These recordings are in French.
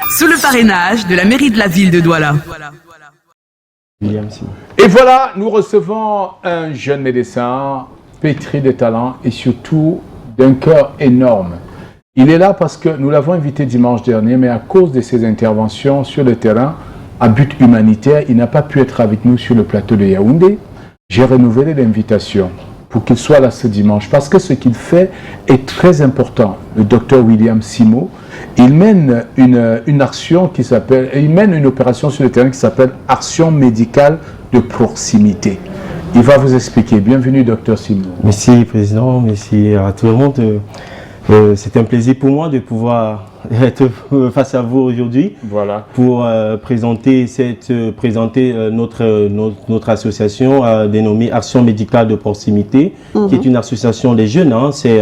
sous le parrainage de la mairie de la ville de Douala. Et voilà, nous recevons un jeune médecin pétri de talent et surtout d'un cœur énorme. Il est là parce que nous l'avons invité dimanche dernier, mais à cause de ses interventions sur le terrain à but humanitaire, il n'a pas pu être avec nous sur le plateau de Yaoundé. J'ai renouvelé l'invitation pour qu'il soit là ce dimanche parce que ce qu'il fait est très important. Le docteur William Simo, il mène une action qui s'appelle, il mène une opération sur le terrain qui s'appelle Action médicale de proximité. Il va vous expliquer. Bienvenue, docteur Simo. Merci, président. Merci à tout le monde. C'est un plaisir pour moi de pouvoir être face à vous aujourd'hui, voilà, pour présenter notre association dénommée Action médicale de proximité, qui est une association des jeunes. Hein. C'est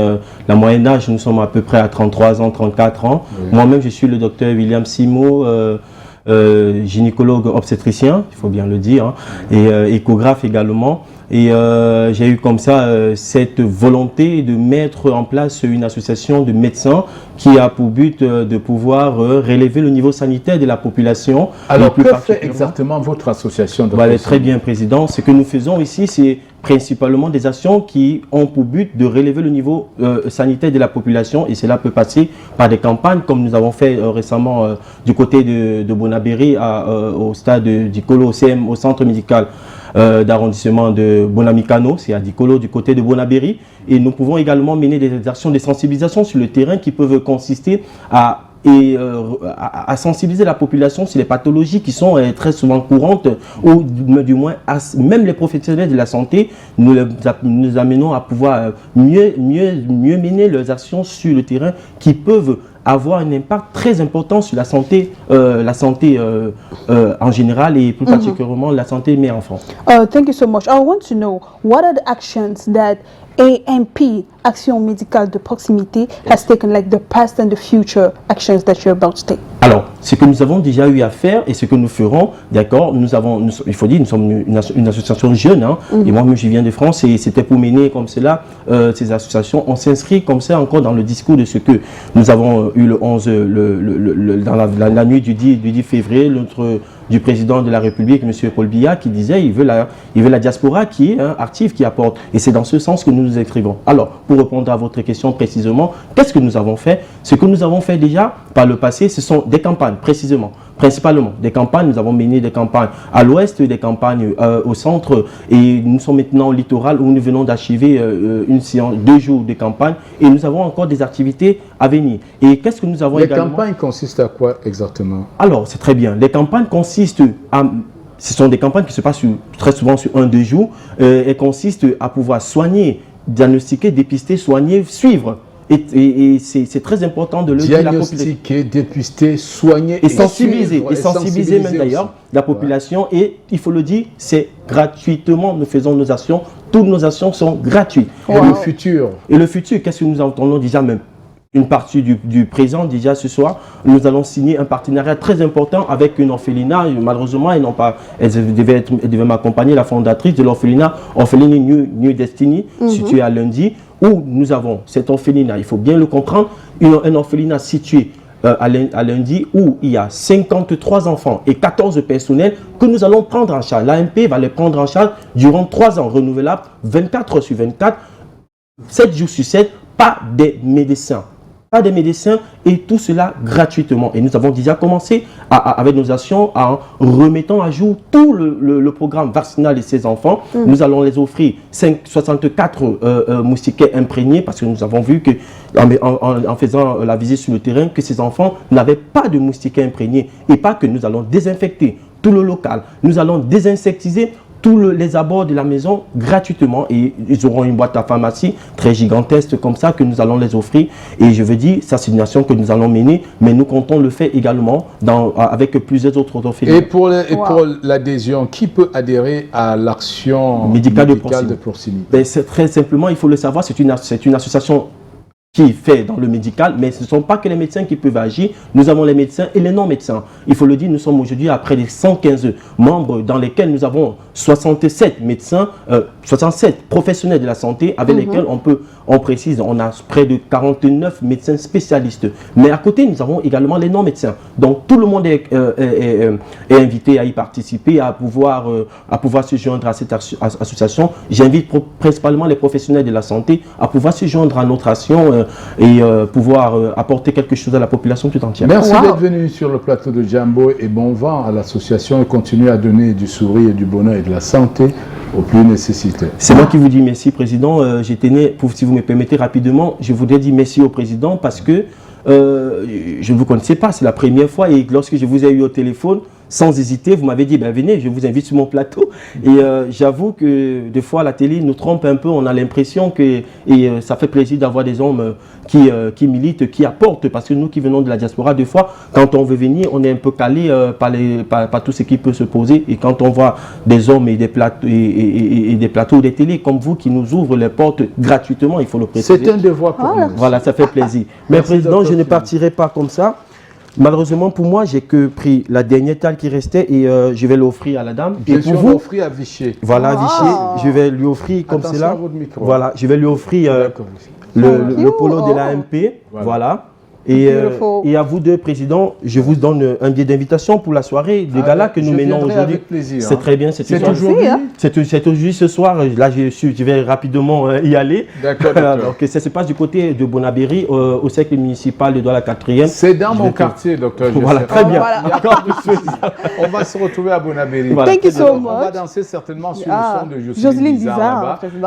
la moyenne d'âge, nous sommes à peu près à 33 ans, 34 ans. Moi-même, je suis le docteur William Simo, gynécologue obstétricien, il faut bien le dire, hein, et échographe également. Et j'ai eu comme ça cette volonté de mettre en place une association de médecins qui a pour but de pouvoir relever le niveau sanitaire de la population. Alors, que fait exactement votre association? Très bien, président. Ce que nous faisons ici, c'est principalement des actions qui ont pour but de relever le niveau sanitaire de la population, et cela peut passer par des campagnes comme nous avons fait récemment du côté de Bonabéry au stade d'Ikolo, au centre médical d'arrondissement de Bonamicano, c'est à Dikolo du côté de Bonabéry. Et nous pouvons également mener des actions de sensibilisation sur le terrain qui peuvent consister à sensibiliser la population sur les pathologies qui sont très souvent courantes, ou du moins même les professionnels de la santé, nous amenons à pouvoir mieux mener leurs actions sur le terrain qui peuvent avoir un impact très important sur la santé en général et plus particulièrement la santé mère-enfant. Thank you so much. I want to know what are the actions that AMP, Action médicale de proximité, has taken, like the past and the future actions that you're about to take? Alors, ce que nous avons déjà eu à faire et ce que nous ferons, d'accord, il faut dire, nous sommes une association jeune, hein, et moi-même je viens de France, et c'était pour mener comme cela ces associations. On s'inscrit comme ça encore dans le discours de ce que nous avons eu le 11, dans la nuit du 10 février, du président de la République, M. Paul Biya, qui disait il veut la diaspora qui est active, qui apporte. Et c'est dans ce sens que nous nous inscrivons. Alors, pour répondre à votre question précisément, qu'est-ce que nous avons fait? Ce que nous avons fait déjà par le passé, ce sont des campagnes, principalement des campagnes. Nous avons mené des campagnes à l'ouest, des campagnes au centre, et nous sommes maintenant au littoral où nous venons d'achever une séance, 2 jours de campagne, et nous avons encore des activités à venir. Et qu'est-ce que nous avons également? Les campagnes consistent à quoi exactement? Alors, c'est très bien. Les campagnes consistent ce sont des campagnes qui se passent très souvent sur 1-2 jours. Elles consistent à pouvoir soigner, diagnostiquer, dépister, soigner, suivre. Et c'est très important de le dire. Diagnostiquer, dépister, soigner et sensibiliser. Et sensibiliser même d'ailleurs la population. Ouais. Et il faut le dire, c'est gratuitement. Nous faisons nos actions. Toutes nos actions sont gratuites. Et le futur? Et le futur, qu'est-ce que nous entendons déjà même? Une partie du présent, déjà ce soir, nous allons signer un partenariat très important avec une orphelinat. Malheureusement, elle devait m'accompagner, la fondatrice de l'orphelinat, Orphelinat New Destiny, située à Lundi, où nous avons cet orphelinat, il faut bien le comprendre, un orphelinat situé à Lundi, où il y a 53 enfants et 14 personnels que nous allons prendre en charge. L'AMP va les prendre en charge durant 3 ans, renouvelables, 24 heures sur 24, 7 jours sur 7, pas des médecins. Pas des médecins, et tout cela gratuitement. Et nous avons déjà commencé avec nos actions en remettant à jour tout le programme vaccinal de ces enfants. Nous allons les offrir 64 moustiquaires imprégnés, parce que nous avons vu que en faisant la visite sur le terrain, que ces enfants n'avaient pas de moustiquaires imprégnés. Et pas que nous allons désinfecter tout le local. Nous allons désinsectiser tous les abords de la maison gratuitement, et ils auront une boîte à pharmacie très gigantesque comme ça que nous allons les offrir. Et je veux dire, ça c'est une action que nous allons mener, mais nous comptons le faire également avec plusieurs autres orphelinats. Et pour l'adhésion, qui peut adhérer à l'action médicale de proximité? Ben, c'est très simplement, il faut le savoir, c'est une association qui fait dans le médical, mais ce ne sont pas que les médecins qui peuvent agir. Nous avons les médecins et les non-médecins. Il faut le dire, nous sommes aujourd'hui à près de 115 membres dans lesquels nous avons 67 médecins, 67 professionnels de la santé avec lesquels on précise, on a près de 49 médecins spécialistes. Mais à côté, nous avons également les non-médecins. Donc tout le monde est invité à y participer, à pouvoir se joindre à cette association. J'invite principalement les professionnels de la santé à pouvoir se joindre à notre action et pouvoir apporter quelque chose à la population tout entière. Merci d'être venu sur le plateau de Jambo et bon vent à l'association et continuer à donner du sourire et du bonheur et de la santé aux plus nécessités. C'est moi qui vous dis merci, Président. Je tenais, si vous me permettez rapidement, je voudrais dire merci au Président parce que je ne vous connaissais pas, c'est la première fois et lorsque je vous ai eu au téléphone, sans hésiter, vous m'avez dit, ben venez, je vous invite sur mon plateau. Et j'avoue que des fois, la télé nous trompe un peu. On a l'impression que, et ça fait plaisir d'avoir des hommes qui militent, qui apportent. Parce que nous qui venons de la diaspora, des fois, quand on veut venir, on est un peu calé par tout ce qui peut se poser. Et quand on voit des hommes et des plateaux, et des plateaux, des télés comme vous qui nous ouvrent les portes gratuitement, il faut le préciser. C'est un devoir pour nous. Voilà, ça fait plaisir. Mais Président, je ne partirai pas comme ça. Malheureusement pour moi, j'ai que pris la dernière talle qui restait et je vais l'offrir à la dame. Bien et sûr, pour vous, offrir à Vichy. voilà, Vichy, je vais lui offrir comme Attention cela. à votre micro. Voilà, je vais lui offrir le polo de l'AMP. Voilà. Et à vous deux, Président, je vous donne un billet d'invitation pour la soirée de gala que nous menons aujourd'hui. C'est très bien. C'est aujourd'hui. C'est aujourd'hui ce soir. Là, je vais rapidement y aller. D'accord. Donc, ça se passe du côté de Bonaberry, au cercle municipal de Douala 4e. C'est dans mon quartier, docteur. Voilà, très bien. On va se retrouver à Bonaberry. Thank you so much. On va danser certainement sur le son de Jocelyne Bizarre là-bas. Bizarre, Président.